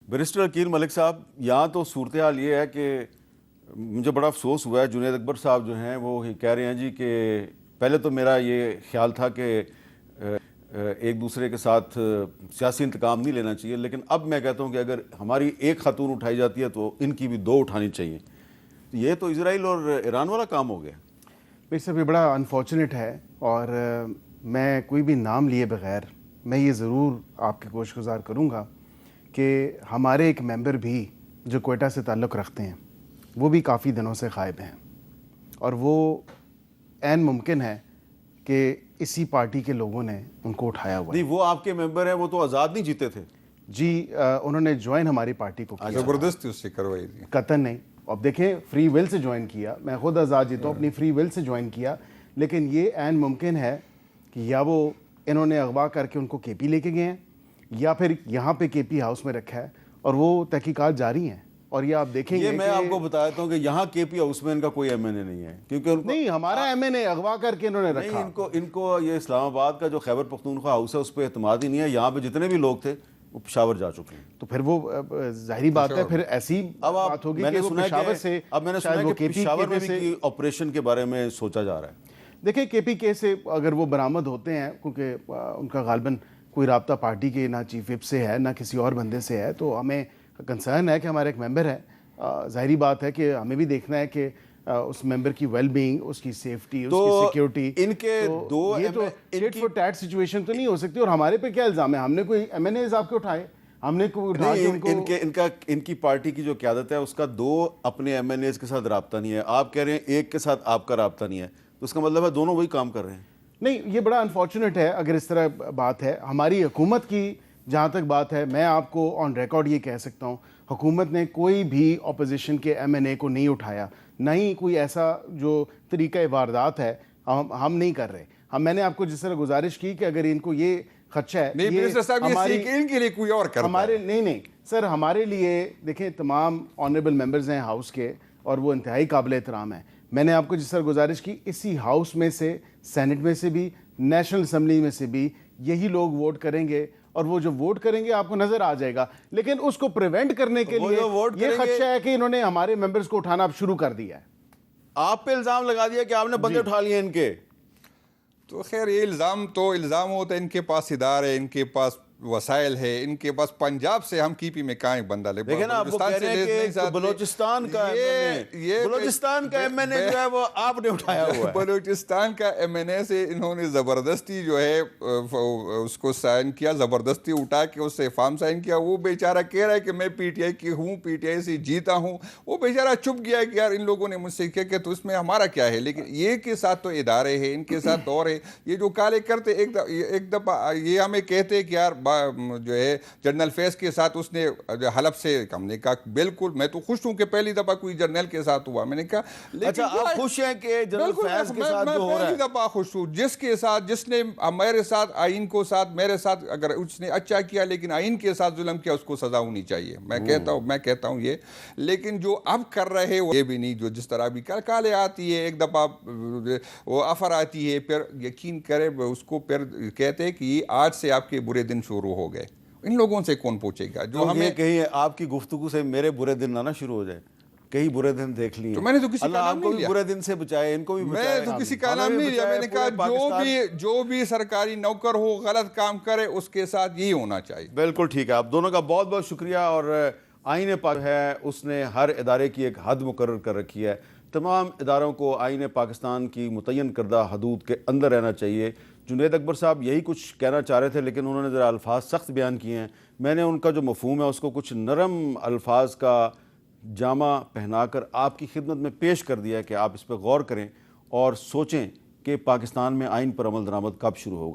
Barrister Aqeel ملک صاحب، یہاں تو صورتحال یہ ہے کہ مجھے بڑا افسوس ہوا ہے، جنید اکبر صاحب جو ہیں وہ کہہ رہے ہیں جی کہ پہلے تو میرا یہ خیال تھا کہ ایک دوسرے کے ساتھ سیاسی انتقام نہیں لینا چاہیے، لیکن اب میں کہتا ہوں کہ اگر ہماری ایک خاتون اٹھائی جاتی ہے تو ان کی بھی دو اٹھانی چاہیے. یہ تو اسرائیل اور ایران والا کام ہو گیا. میرے سے بھی بڑا انفارچونیٹ ہے، اور میں کوئی بھی نام لیے بغیر میں یہ ضرور آپ کے گوش گزار کروں گا کہ ہمارے ایک ممبر بھی جو کوئٹہ سے تعلق رکھتے ہیں وہ بھی کافی دنوں سے غائب ہیں، اور وہ عین ممکن ہے کہ اسی پارٹی کے لوگوں نے ان کو اٹھایا ہوا ہے. نہیں، وہ آپ کے ممبر ہیں، وہ تو آزاد نہیں جیتے تھے. جی انہوں نے جوائن ہماری پارٹی کو کیا، زبردستی اس سے کروائی تھی. قطن نہیں. اب دیکھیں فری ول سے جوائن کیا، میں خود آزاد جیتا ہوں، اپنی فری ول سے جوائن کیا، لیکن یہ عین ممکن ہے کہ یا وہ انہوں نے اغوا کر کے ان کو کے پی لے کے گئے ہیں، یا پھر یہاں پہ کے پی ہاؤس میں رکھا ہے اور وہ تحقیقات جاری ہیں. اور یہ آپ دیکھیں گے، یہ میں آپ کو بتاتا ہوں کہ یہاں کے پی ہاؤس میں ان کا کوئی ایم این اے نہیں ہے، کیونکہ نہیں، ہمارا ایم این اے اغوا کر کے انہوں نے رکھا. ان کو یہ اسلام آباد کا جو خیبر پختونخوا ہاؤس ہے اس پہ اعتماد ہی نہیں ہے. یہاں پہ جتنے بھی لوگ تھے وہ پشاور جا چکے ہیں. تو پھر وہ ظاہری بات ہے، پھر ایسی بات ہوگی کہ وہ پشاور سے، اب میں نے سنا کہ پشاور میں بھی آپریشن کے بارے میں سوچا جا رہا ہے. دیکھیں کے پی کے سے اگر وہ برآمد ہوتے ہیں، کیونکہ ان کا غالباً کوئی رابطہ پارٹی کے نہ چیف وپ سے ہے نہ کسی اور بندے سے ہے، تو ہمیں کنسرن ہے کہ ہمارا ایک ممبر ہے. ظاہری بات ہے کہ ہمیں بھی دیکھنا ہے کہ اس ممبر کی ویل بینگ، اس کی سیفٹی، اس کی سیکیورٹی. ان کے دو یہ تو ٹیٹ فور ٹیٹ سچویشن تو نہیں ہو سکتی. اور ہمارے پہ کیا الزام ہے؟ ہم نے کوئی ایم این اے آپ کے اٹھائے؟ ہم نے ان کی پارٹی کی جو قیادت ہے اس کا دو اپنے ایم این ایز کے ساتھ رابطہ نہیں ہے. آپ کہہ رہے ہیں ایک کے ساتھ آپ کا رابطہ نہیں ہے، تو اس کا مطلب ہے دونوں وہی کام کر رہے ہیں. نہیں، یہ بڑا انفارچونیٹ ہے اگر اس طرح بات ہے. ہماری حکومت کی جہاں تک بات ہے، میں آپ کو آن ریکارڈ یہ کہہ سکتا ہوں، حکومت نے کوئی بھی اپوزیشن کے ایم این اے کو نہیں اٹھایا، نہ ہی کوئی ایسا جو طریقہ واردات ہے ہم نہیں کر رہے. میں نے آپ کو جس طرح گزارش کی کہ اگر ان کو یہ خدشہ ہے، ان کے لیے کوئی اور کرتا ہے. ہمارے نہیں سر، ہمارے لیے دیکھیں تمام آنریبل ممبرز ہیں ہاؤس کے، اور وہ انتہائی قابل احترام ہیں. میں نے آپ کو جس طرح گزارش کی، اسی ہاؤس میں سے، سینٹ میں سے بھی، نیشنل اسمبلی میں سے بھی یہی لوگ ووٹ کریں گے، اور وہ جو ووٹ کریں گے آپ کو نظر آ جائے گا. لیکن اس کو پریونٹ کرنے کے لیے یہ خدشہ ہے کہ انہوں نے ہمارے ممبرز کو اٹھانا اب شروع کر دیا ہے. آپ پہ الزام لگا دیا کہ آپ نے بندے اٹھا لیے ان کے. تو خیر یہ الزام ہوتا ہے، ان کے پاس ادارے، ان کے پاس وسائل ہے، ان کے پاس پنجاب سے ہم کی پی میں کہاں بندہ لے. لیکن آپ وہ کہہ رہے ہیں کہ بلوچستان کا ایم این اے جو ہے وہ آپ نے اٹھایا ہوا ہے. بلوچستان کا ایم این اے سے انہوں نے زبردستی جو ہے اس کو سائن کیا، زبردستی اٹھا کے اس سے فارم سائن کیا. وہ بیچارہ کہہ رہا ہے کہ میں پی ٹی آئی کی ہوں، پی ٹی آئی سے جیتا ہوں. وہ بیچارہ چپ گیا کہ یار ان لوگوں نے مجھ سے کیا کہ تو اس میں ہمارا کیا ہے. لیکن یہ کے ساتھ تو ادارے ہیں، ان کے ساتھ دور ہے. یہ جو کالے کرتے ایک دفعہ یہ ہمیں کہتے کہ یار جو ہے جنرل فیض کے ساتھ اس نے حلب سے، ہم نے کہا بالکل میں تو خوش ہوں کہ پہلی دفعہ کوئی جنرل کے ساتھ ہوا. میں نے کہا اچھا آپ خوش ہیں کہ جنرل فیض کے ساتھ جو ہو رہا ہے؟ پہلی دفعہ خوش ہوں جس کے ساتھ، جس نے میرے ساتھ آئین کو ساتھ، میرے ساتھ اگر اس نے اچھا کیا لیکن آئین کے ساتھ ظلم کیا، اس کو سزا ہونی چاہیے. میں کہتا ہوں یہ. لیکن جو اب کر رہے یہ بھی نہیں، جو جس طرح بھی کالے آتی ہے، ایک دفعہ وہ افر آتی ہے، پھر یقین کرے اس کو پھر کہتے ہیں کہ یہ آج سے آپ کے برے دن شروع ہو گئے. ان لوگوں سے کون پوچھے گا؟ جو ہمیں کہیں آپ کی گفتگو سے میرے برے دن نہ شروع ہو جائے، کئی برے دن دیکھ لیے. تو میں نے تو کسی اللہ آپ کو بھی برے دن سے بچائے، ان کو بھی بچائے. میں تو کسی کا نام نہیں لیا. میں نے کہا جو بھی سرکاری نوکر ہو غلط کام کرے اس کے ساتھ یہی ہونا چاہیے. بالکل ٹھیک ہے. آپ دونوں کا بہت بہت شکریہ. اور آئین پاک ہے اس نے ہر ادارے کی ایک حد مقرر کر رکھی ہے. تمام اداروں کو آئین پاکستان کی متعین کردہ حدود کے اندر رہنا چاہیے. جنید اکبر صاحب یہی کچھ کہنا چاہ رہے تھے، لیکن انہوں نے ذرا الفاظ سخت بیان کیے ہیں. میں نے ان کا جو مفہوم ہے اس کو کچھ نرم الفاظ کا جامہ پہنا کر آپ کی خدمت میں پیش کر دیا ہے کہ آپ اس پہ غور کریں اور سوچیں کہ پاکستان میں آئین پر عمل درآمد کب شروع ہوگا.